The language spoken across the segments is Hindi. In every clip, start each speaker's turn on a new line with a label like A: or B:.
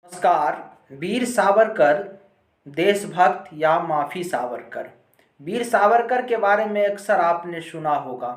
A: नमस्कार। वीर सावरकर, देशभक्त या माफी सावरकर। वीर सावरकर के बारे में अक्सर आपने सुना होगा,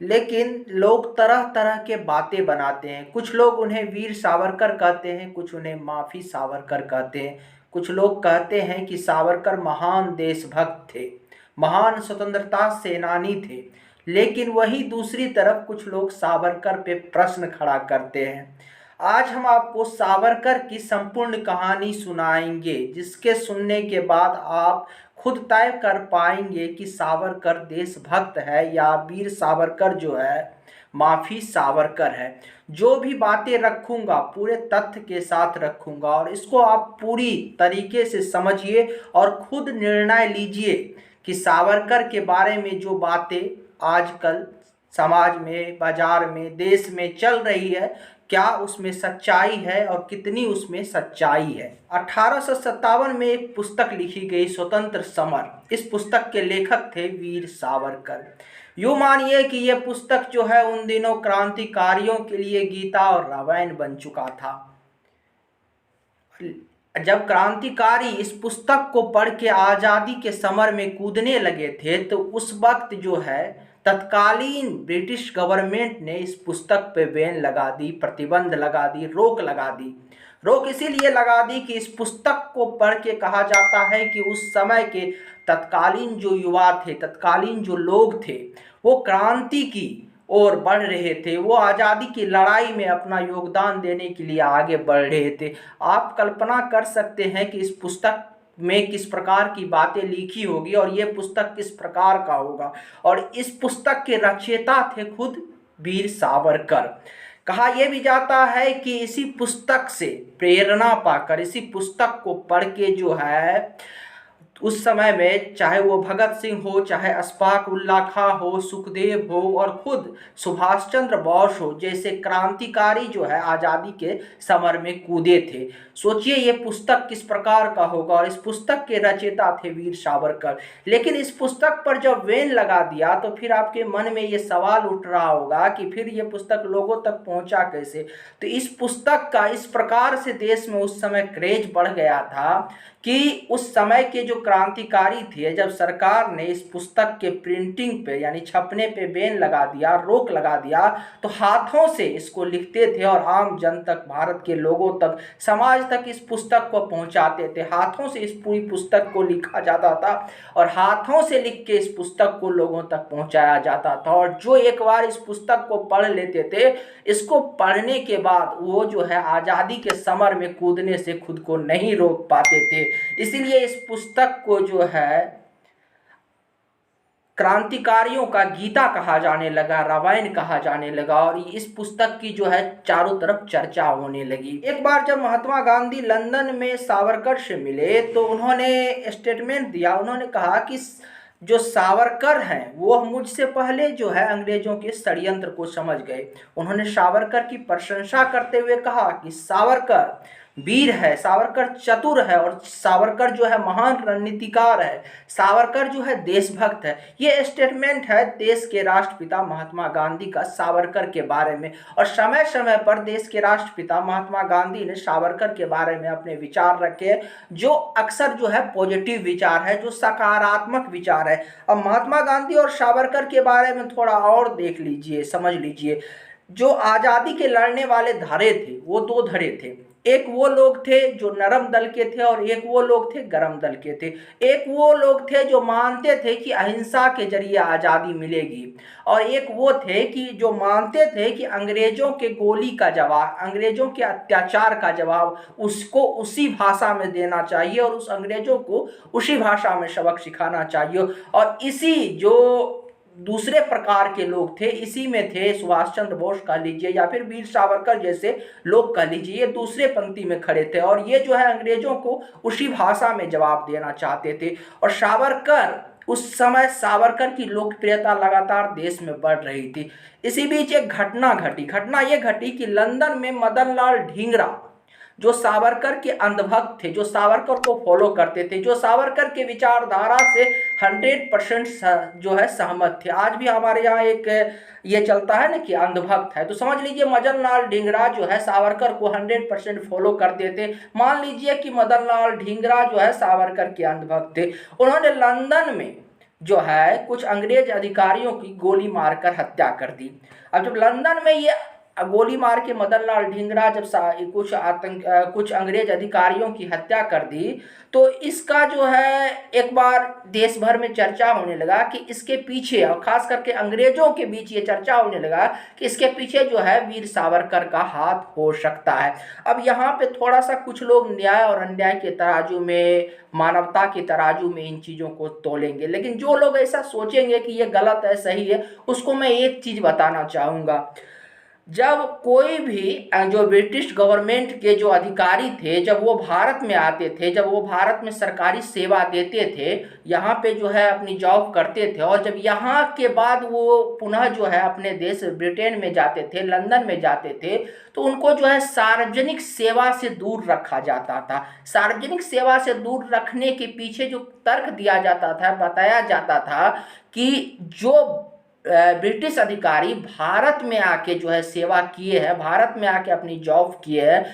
A: लेकिन लोग तरह तरह के बातें बनाते हैं। कुछ लोग उन्हें वीर सावरकर कहते हैं, कुछ उन्हें माफी सावरकर कहते हैं। कुछ लोग कहते हैं कि सावरकर महान देशभक्त थे, महान स्वतंत्रता सेनानी थे। लेकिन वही दूसरी तरफ कुछ लोग सावरकर पे प्रश्न खड़ा करते हैं। आज हम आपको सावरकर की संपूर्ण कहानी सुनाएंगे, जिसके सुनने के बाद आप खुद तय कर पाएंगे कि सावरकर देशभक्त है या वीर सावरकर जो है माफी सावरकर है। जो भी बातें रखूंगा पूरे तथ्य के साथ रखूंगा और इसको आप पूरी तरीके से समझिए और खुद निर्णय लीजिए कि सावरकर के बारे में जो बातें आजकल समाज में, बाजार में, देश में चल रही है, क्या उसमें सच्चाई है और कितनी उसमें सच्चाई है। 1857 में एक पुस्तक लिखी गई, स्वतंत्र समर। इस पुस्तक के लेखक थे वीर सावरकर। यूँ मानिए कि यह पुस्तक जो है उन दिनों क्रांतिकारियों के लिए गीता और रामायण बन चुका था। जब क्रांतिकारी इस पुस्तक को पढ़ के आज़ादी के समर में कूदने लगे थे, तो उस वक्त जो है तत्कालीन ब्रिटिश गवर्नमेंट ने इस पुस्तक पे बैन लगा दी, प्रतिबंध लगा दी, रोक लगा दी। रोक इसीलिए लगा दी कि इस पुस्तक को पढ़ के कहा जाता है कि उस समय के तत्कालीन जो युवा थे, तत्कालीन जो लोग थे, वो क्रांति की ओर बढ़ रहे थे, वो आज़ादी की लड़ाई में अपना योगदान देने के लिए आगे बढ़ रहे थे। आप कल्पना कर सकते हैं कि इस पुस्तक में किस प्रकार की बातें लिखी होगी और ये पुस्तक किस प्रकार का होगा। और इस पुस्तक के रचयिता थे खुद वीर सावरकर। कहा यह भी जाता है कि इसी पुस्तक से प्रेरणा पाकर, इसी पुस्तक को पढ़ के जो है उस समय में, चाहे वो भगत सिंह हो, चाहे अशफाक उल्ला खां हो, सुखदेव हो और खुद सुभाष चंद्र बोस हो, जैसे क्रांतिकारी जो है आज़ादी के समर में कूदे थे। सोचिए ये पुस्तक किस प्रकार का होगा। और इस पुस्तक के रचयिता थे वीर सावरकर। लेकिन इस पुस्तक पर जब बैन लगा दिया तो फिर आपके मन में ये सवाल उठ रहा होगा कि फिर ये पुस्तक लोगों तक पहुंचा कैसे। तो इस पुस्तक का इस प्रकार से देश में उस समय क्रेज बढ़ गया था कि उस समय के जो क्रांतिकारी थे, जब सरकार ने इस पुस्तक के प्रिंटिंग पे यानी छपने पे बैन लगा दिया, रोक लगा दिया, तो हाथों से इसको लिखते थे और आम जन तक, भारत के लोगों तक, समाज तक इस पुस्तक को पहुंचाते थे। हाथों से इस पूरी पुस्तक को लिखा जाता था और हाथों से लिख के इस पुस्तक को लोगों तक पहुंचाया जाता था। और जो एक बार इस पुस्तक को पढ़ लेते थे, इसको पढ़ने के बाद वो जो है आज़ादी के समर में कूदने से खुद को नहीं रोक पाते थे। इसीलिए इस पुस्तक को जो है क्रांतिकारियों का गीता कहा जाने लगा, रामायण कहा जाने लगा और इस पुस्तक की जो है चारों तरफ चर्चा होने लगी। एक बार जब महात्मा गांधी लंदन में सावरकर से मिले तो उन्होंने स्टेटमेंट दिया। उन्होंने कहा कि जो सावरकर हैं वो मुझसे पहले जो है अंग्रेजों के षड्यंत्र को समझ गए। उन्होंने सावरकर की प्रशंसा करते हुए कहा कि सावरकर वीर है, सावरकर चतुर है और सावरकर जो है महान रणनीतिकार है, सावरकर जो है देशभक्त है। ये स्टेटमेंट है देश के राष्ट्रपिता महात्मा गांधी का सावरकर के बारे में। और समय समय पर देश के राष्ट्रपिता महात्मा गांधी ने सावरकर के बारे में अपने विचार रखे, जो अक्सर जो है पॉजिटिव विचार है, जो सकारात्मक विचार है। अब महात्मा गांधी और सावरकर के बारे में थोड़ा और देख लीजिए, समझ लीजिए। जो आज़ादी के लड़ने वाले धड़े थे वो दो धड़े थे। एक वो लोग थे जो नरम दल के थे और एक वो लोग थे गरम दल के थे। एक वो लोग थे जो मानते थे कि अहिंसा के जरिए आज़ादी मिलेगी और एक वो थे कि जो मानते थे कि अंग्रेजों के गोली का जवाब, अंग्रेजों के अत्याचार का जवाब उसको उसी भाषा में देना चाहिए और उस अंग्रेजों को उसी भाषा में सबक सिखाना चाहिए। और इसी जो दूसरे प्रकार के लोग थे, इसी में थे सुभाष चंद्र बोस कह लीजिए या फिर वीर सावरकर जैसे लोग कह लीजिए, ये दूसरे पंक्ति में खड़े थे और ये जो है अंग्रेजों को उसी भाषा में जवाब देना चाहते थे। और सावरकर, उस समय सावरकर की लोकप्रियता लगातार देश में बढ़ रही थी। इसी बीच एक घटना ये घटी कि लंदन में मदन लाल ढींगरा, जो सावरकर के अंधभक्त थे, जो सावरकर को फॉलो करते थे, जो सावरकर के विचारधारा से 100% जो है सहमत थे। आज भी हमारे यहाँ एक ये चलता है ना कि अंधभक्त है, तो समझ लीजिए मदन लाल ढींगरा जो है सावरकर को 100% फॉलो करते थे। मान लीजिए कि मदन लाल ढींगरा जो है सावरकर के अंधभक्त थे। उन्होंने लंदन में जो है कुछ अंग्रेज अधिकारियों की गोली मारकर हत्या कर दी। अब जब लंदन में ये गोली मार के मदन लाल ढींगरा जब कुछ अंग्रेज अधिकारियों की हत्या कर दी, तो इसका जो है एक बार देश भर में चर्चा होने लगा कि इसके पीछे, और खास करके अंग्रेजों के बीच ये चर्चा होने लगा कि इसके पीछे जो है वीर सावरकर का हाथ हो सकता है। अब यहाँ पे थोड़ा सा कुछ लोग न्याय और अन्याय के तराजू में, मानवता के तराजू में इन चीज़ों को तोलेंगे, लेकिन जो लोग ऐसा सोचेंगे कि ये गलत है सही है, उसको मैं एक चीज़ बताना चाहूँगा। जब कोई भी जो ब्रिटिश गवर्नमेंट के जो अधिकारी थे, जब वो भारत में आते थे, जब वो भारत में सरकारी सेवा देते थे, यहाँ पे जो है अपनी जॉब करते थे, और जब यहाँ के बाद वो पुनः जो है अपने देश ब्रिटेन में जाते थे, लंदन में जाते थे, तो उनको जो है सार्वजनिक सेवा से दूर रखा जाता था। सार्वजनिक सेवा से दूर रखने के पीछे जो तर्क दिया जाता था, बताया जाता था कि जो ब्रिटिश अधिकारी भारत में आके जो है सेवा किए हैं, भारत में आके अपनी जॉब किए हैं,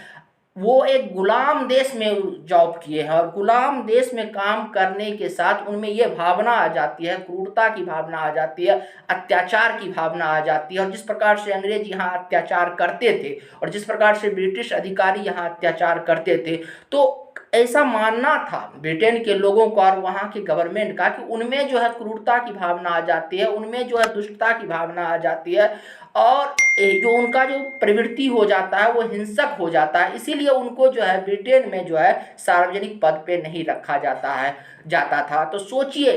A: वो एक गुलाम देश में जॉब किए हैं, और गुलाम देश में काम करने के साथ उनमें ये भावना आ जाती है, क्रूरता की भावना आ जाती है, अत्याचार की भावना आ जाती है। और जिस प्रकार से अंग्रेज यहाँ अत्याचार करते थे और जिस प्रकार से ब्रिटिश अधिकारी यहाँ अत्याचार करते थे, तो ऐसा मानना था ब्रिटेन के लोगों का और वहाँ के गवर्नमेंट का कि उनमें जो है क्रूरता की भावना आ जाती है, उनमें जो है दुष्टता की भावना आ जाती है, और जो उनका जो प्रवृत्ति हो जाता है वो हिंसक हो जाता है। इसीलिए उनको जो है ब्रिटेन में जो है सार्वजनिक पद पे नहीं रखा जाता था। तो सोचिए,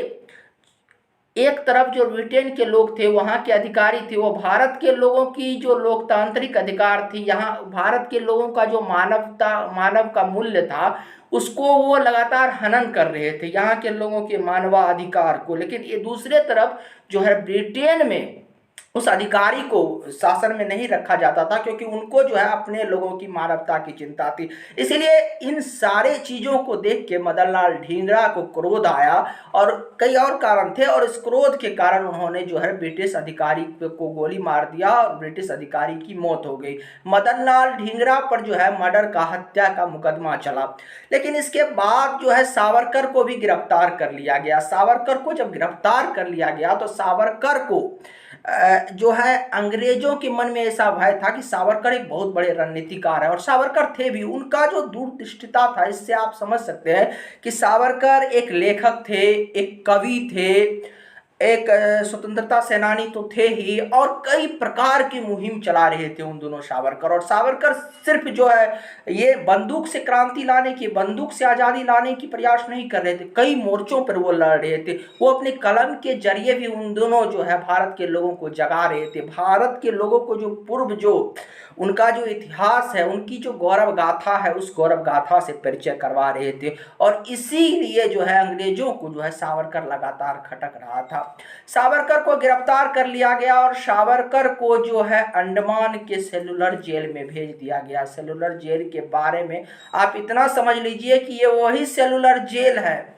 A: एक तरफ जो ब्रिटेन के लोग थे, वहाँ के अधिकारी थे, वो भारत के लोगों की जो लोकतांत्रिक अधिकार थी, यहाँ भारत के लोगों का जो मानव का मूल्य था, उसको वो लगातार हनन कर रहे थे, यहाँ के लोगों के मानवाधिकार को। लेकिन ये दूसरे तरफ जो है ब्रिटेन में उस अधिकारी को शासन में नहीं रखा जाता था, क्योंकि उनको जो है अपने लोगों की मानवता की चिंता थी। इसीलिए इन सारे चीज़ों को देख के मदन लाल ढींगरा को क्रोध आया, और कई और कारण थे, और इस क्रोध के कारण उन्होंने जो है ब्रिटिश अधिकारी को गोली मार दिया और ब्रिटिश अधिकारी की मौत हो गई। मदन लाल ढींगरा पर जो है मर्डर का, हत्या का मुकदमा चला। लेकिन इसके बाद जो है सावरकर को भी गिरफ्तार कर लिया गया। सावरकर को जब गिरफ्तार कर लिया गया, तो सावरकर को जो है अंग्रेजों के मन में ऐसा भय था कि सावरकर एक बहुत बड़े रणनीतिकार है, और सावरकर थे भी। उनका जो दूरदृष्टिता था, इससे आप समझ सकते हैं कि सावरकर एक लेखक थे, एक कवि थे, एक स्वतंत्रता सेनानी तो थे ही, और कई प्रकार की मुहिम चला रहे थे उन दोनों सावरकर। और सावरकर सिर्फ जो है ये बंदूक से क्रांति लाने की, बंदूक से आज़ादी लाने की प्रयास नहीं कर रहे थे, कई मोर्चों पर वो लड़ रहे थे। वो अपने कलम के जरिए भी उन दोनों जो है भारत के लोगों को जगा रहे थे, भारत के लोगों को जो पूर्व जो उनका जो इतिहास है, उनकी जो गौरव गाथा है, उस गौरव गाथा से परिचय करवा रहे थे। और इसीलिए जो है अंग्रेजों को जो है सावरकर लगातार खटक रहा था। सावरकर को गिरफ्तार कर लिया गया, और सावरकर को जो है अंडमान के सेलुलर जेल में भेज दिया गया। सेलुलर जेल के बारे में आप इतना समझ लीजिए कि ये वही सेलुलर जेल है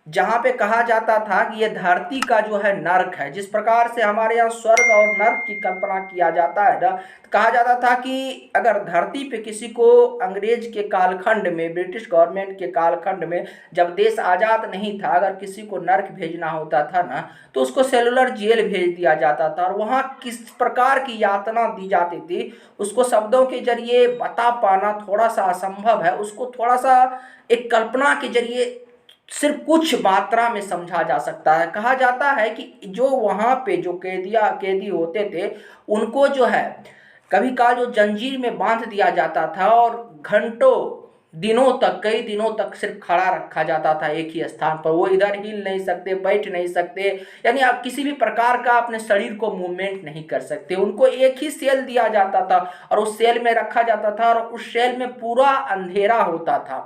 A: जहाँ पे कहा जाता था कि ये धरती का जो है नर्क है। जिस प्रकार से हमारे यहाँ स्वर्ग और नर्क की कल्पना किया जाता है ना, तो कहा जाता था कि अगर धरती पे किसी को अंग्रेज के कालखंड में, ब्रिटिश गवर्नमेंट के कालखंड में, जब देश आज़ाद नहीं था, अगर किसी को नर्क भेजना होता था ना, तो उसको सेलुलर जेल भेज दिया जाता था। और वहाँ किस प्रकार की यातना दी जाती थी, उसको शब्दों के जरिए बता पाना थोड़ा सा असंभव है। उसको थोड़ा सा एक कल्पना के जरिए सिर्फ कुछ मात्रा में समझा जा सकता है। कहा जाता है कि जो वहाँ पे जो कैदी होते थे, उनको जो है कभी काल जो जंजीर में बांध दिया जाता था, और घंटों दिनों तक, कई दिनों तक सिर्फ खड़ा रखा जाता था एक ही स्थान पर। वो इधर हिल नहीं सकते, बैठ नहीं सकते, यानी आप किसी भी प्रकार का अपने शरीर को मूवमेंट नहीं कर सकते। उनको एक ही सेल दिया जाता था, और उस सेल में रखा जाता था, और उस सेल में पूरा अंधेरा होता था।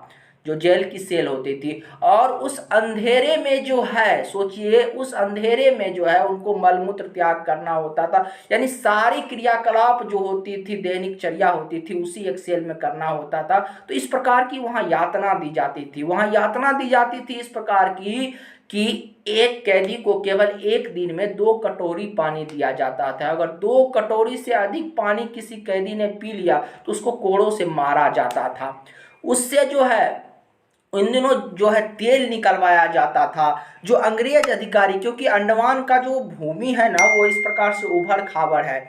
A: जो जेल की सेल होती थी। और उस अंधेरे में जो है, सोचिए उस अंधेरे में जो है उनको मलमूत्र त्याग करना होता था, यानी सारी क्रियाकलाप जो होती थी, दैनिक चर्या होती थी, उसी एक सेल में करना होता था। तो इस प्रकार की वहां यातना दी जाती थी, वहां यातना दी जाती थी इस प्रकार की कि एक कैदी को केवल एक दिन में 2 कटोरी पानी दिया जाता था। अगर 2 कटोरी से अधिक पानी किसी कैदी ने पी लिया तो उसको कोड़ों से मारा जाता था। उससे जो है उन दिनों जो है तेल निकलवाया जाता था। जो अंग्रेज अधिकारी, क्योंकि अंडमान का जो भूमि है ना वो इस प्रकार से उबड़ खाबड़ है,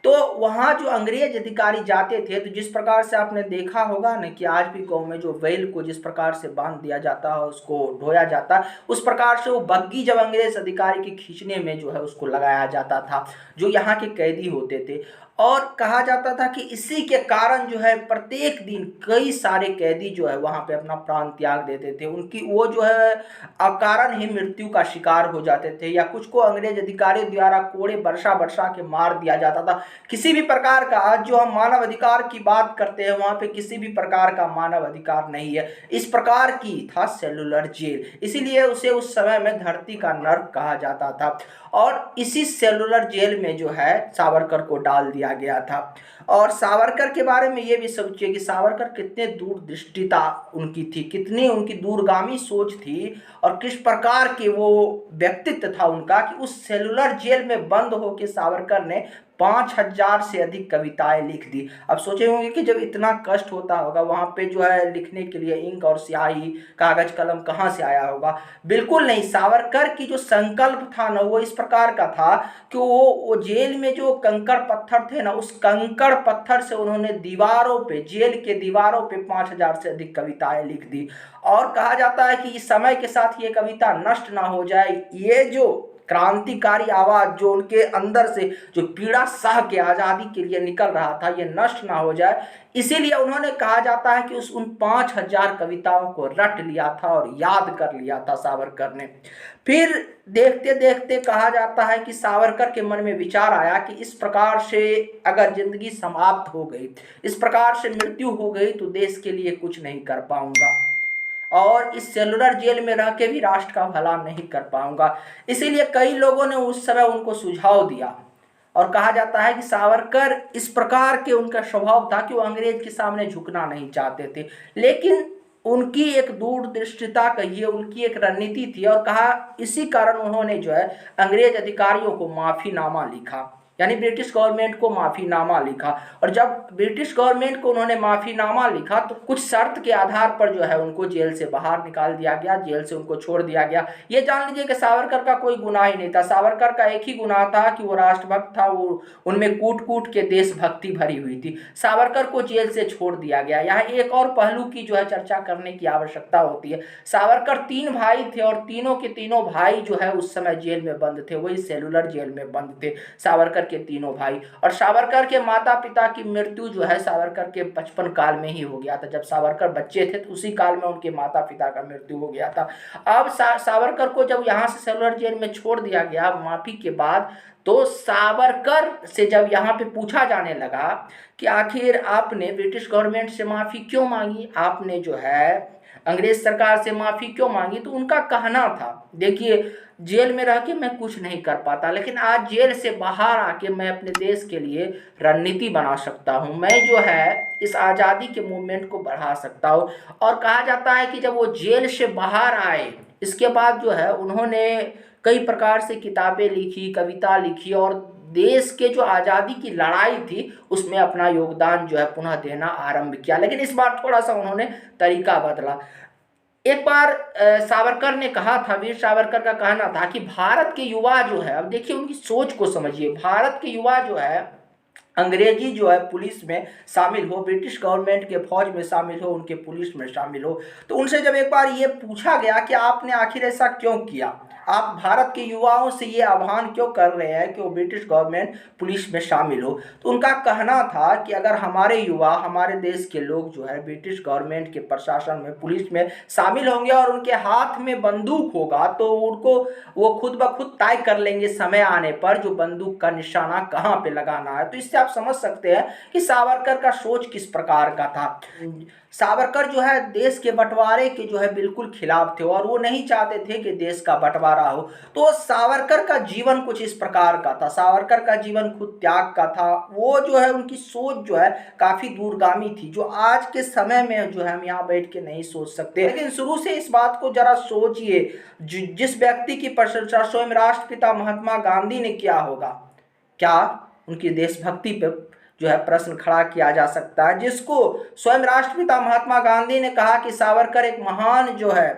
A: तो वहाँ जो अंग्रेज अधिकारी जाते थे तो जिस प्रकार से आपने देखा होगा ना कि आज भी गाँव में जो बैल को जिस प्रकार से बांध दिया जाता है, उसको ढोया जाता है, उस प्रकार से वो बग्गी जब अंग्रेज अधिकारी के खींचने में जो है उसको लगाया जाता था, जो यहाँ के कैदी होते थे। और कहा जाता था कि इसी के कारण जो है प्रत्येक दिन कई सारे कैदी जो है वहां पे अपना प्राण त्याग देते थे, उनकी वो जो है अकारण ही मृत्यु का शिकार हो जाते थे, या कुछ को अंग्रेज अधिकारियों द्वारा कोड़े बरसा बरसा के मार दिया जाता था। किसी भी प्रकार का, आज जो हम मानव अधिकार की बात करते हैं वहां पे किसी भी प्रकार का मानव अधिकार नहीं है। इस प्रकार की था सेलुलर जेल, इसीलिए उसे उस समय में धरती का नर्क कहा जाता था। और इसी सेलुलर जेल में जो है सावरकर को डाल दिया गया था। और सावरकर के बारे में ये भी सोचिए कि सावरकर कितने दूरदृष्टिता उनकी थी, कितनी उनकी दूरगामी सोच थी, और किस प्रकार के वो व्यक्तित्व था उनका कि उस सेलुलर जेल में बंद होकर सावरकर ने 5,000 से अधिक कविताएं लिख दी। अब सोचे होंगे कि जब इतना कष्ट होता होगा वहां पे जो है लिखने के लिए इंक और स्याही, कागज कलम कहाँ से आया होगा? बिल्कुल नहीं। सावरकर की जो संकल्प था ना वो इस प्रकार का था कि वो जेल में जो कंकड़ पत्थर थे ना, उस कंकड़ पत्थर से उन्होंने दीवारों पे, जेल के दीवारों पे 5,000 से अधिक कविताएं लिख दी। और कहा जाता है कि इस समय के साथ ये कविता नष्ट ना हो जाए, ये जो क्रांतिकारी आवाज जो उनके अंदर से जो पीड़ा सह के आजादी के लिए निकल रहा था, ये नष्ट ना हो जाए, इसीलिए उन्होंने, कहा जाता है कि उन 5,000 कविताओं को रट लिया था और याद कर लिया था सावरकर ने। फिर देखते देखते कहा जाता है कि सावरकर के मन में विचार आया कि इस प्रकार से अगर जिंदगी समाप्त हो गई, इस प्रकार से मृत्यु हो गई तो देश के लिए कुछ नहीं कर पाऊंगा, और इस सेलुलर जेल में रह के भी राष्ट्र का भला नहीं कर पाऊंगा। इसीलिए कई लोगों ने उस समय उनको सुझाव दिया, और कहा जाता है कि सावरकर इस प्रकार के उनका स्वभाव था कि वो अंग्रेज के सामने झुकना नहीं चाहते थे, लेकिन उनकी एक दूरदृष्टिता कहिए, उनकी एक रणनीति थी, और कहा इसी कारण उन्होंने जो है अंग्रेज अधिकारियों को माफीनामा लिखा, यानी ब्रिटिश गवर्नमेंट को माफीनामा लिखा। और जब ब्रिटिश गवर्नमेंट को उन्होंने माफीनामा लिखा तो कुछ शर्त के आधार पर जो है उनको जेल से बाहर निकाल दिया गया, जेल से उनको छोड़ दिया गया। ये जान लीजिए कि सावरकर का कोई गुनाह ही नहीं था, सावरकर का एक ही गुनाह था कि वो राष्ट्रभक्त था, वो उनमें कूट कूट के देशभक्ति भरी हुई थी। सावरकर को जेल से छोड़ दिया गया। यहाँ एक और पहलू की जो है चर्चा करने की आवश्यकता होती है। सावरकर 3 भाई थे और तीनों के तीनों भाई जो है उस समय जेल में बंद थे, वही सेलुलर जेल में बंद थे सावरकर के तीनों भाई। और सावरकर के माता पिता की मृत्यु जो है सावरकर के बचपन काल में ही हो गया था। जब सावरकर बच्चे थे तो उसी काल में उनके माता पिता का मृत्यु हो गया था। अब सावरकर को जब यहाँ से सेलुलर जेल में छोड़ दिया गया माफी के बाद, तो सावरकर से जब यहाँ पे पूछा जाने लगा कि आखिर आपने ब्रिटिश गवर्नमेंट से माफी क्यों मांगी, आपने जो है अंग्रेज सरकार से माफी क्यों मांगी, तो उनका कहना था, देखिए जेल में रह के मैं कुछ नहीं कर पाता, लेकिन आज जेल से बाहर आके मैं अपने देश के लिए रणनीति बना सकता हूँ, मैं जो है इस आज़ादी के मूवमेंट को बढ़ा सकता हूँ। और कहा जाता है कि जब वो जेल से बाहर आए इसके बाद जो है उन्होंने कई प्रकार से किताबें लिखी, कविता लिखी, और देश के जो आज़ादी की लड़ाई थी उसमें अपना योगदान जो है पुनः देना आरंभ किया। लेकिन इस बार थोड़ा सा उन्होंने तरीका बदला। एक बार सावरकर ने कहा था, वीर सावरकर का कहना था कि भारत के युवा जो है, अब देखिए उनकी सोच को समझिए, भारत के युवा जो है अंग्रेजी जो है पुलिस में शामिल हो, ब्रिटिश गवर्नमेंट के फौज में शामिल हो, उनके पुलिस में शामिल हो। तो उनसे जब एक बार ये पूछा गया कि आपने आखिर ऐसा क्यों किया, आप भारत के युवाओं से ये आह्वान क्यों कर रहे हैं कि वो ब्रिटिश गवर्नमेंट पुलिस में शामिल हो? तो उनका कहना था कि अगर हमारे युवा, हमारे देश के लोग जो है ब्रिटिश गवर्नमेंट के प्रशासन में, पुलिस में शामिल होंगे और उनके हाथ में बंदूक होगा तो उनको वो खुद ब खुद तय कर लेंगे समय आने पर जो बंदूक का निशाना कहाँ पे लगाना है। तो इससे आप समझ सकते हैं कि सावरकर का सोच किस प्रकार का था। सावरकर जो है देश के बंटवारे के जो है बिल्कुल खिलाफ थे और वो नहीं चाहते थे कि देश का बंटवारा हो। तो सावरकर का जीवन कुछ इस प्रकार का था। सावरकर का जीवन खुद त्याग का था। वो जो है उनकी सोच जो है काफी दूरगामी थी, जो आज के समय में जो है हम यहाँ बैठ के नहीं सोच सकते। लेकिन शुरू से इस बात को जरा सोचिए, जिस व्यक्ति की प्रशंसा स्वयं राष्ट्रपिता महात्मा गांधी ने किया होगा, क्या उनकी देशभक्ति पे जो है प्रश्न खड़ा किया जा सकता है? जिसको स्वयं राष्ट्रपिता महात्मा गांधी ने कहा कि सावरकर एक महान जो है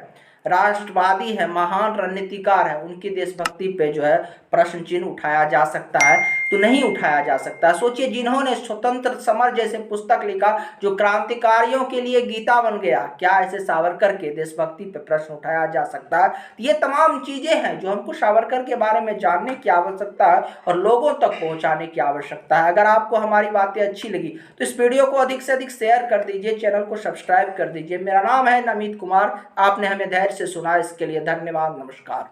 A: राष्ट्रवादी है, महान रणनीतिकार है, उनकी देशभक्ति पे जो है प्रश्न चिन्ह उठाया जा सकता है? तो नहीं उठाया जा सकता। सोचिए, जिन्होंने स्वतंत्र समर जैसे पुस्तक लिखा जो क्रांतिकारियों के लिए गीता बन गया, क्या ऐसे सावरकर के देशभक्ति पे प्रश्न उठाया जा सकता है? ये तमाम चीजें हैं जो हमको सावरकर के बारे में जानने की आवश्यकता है और लोगों तक पहुंचाने की आवश्यकता है। अगर आपको हमारी बातें अच्छी लगी तो इस वीडियो को अधिक से अधिक शेयर कर दीजिए, चैनल को सब्सक्राइब कर दीजिए। मेरा नाम है नमित कुमार, आपने हमें धैर्य से सुना, इसके लिए धन्यवाद। नमस्कार।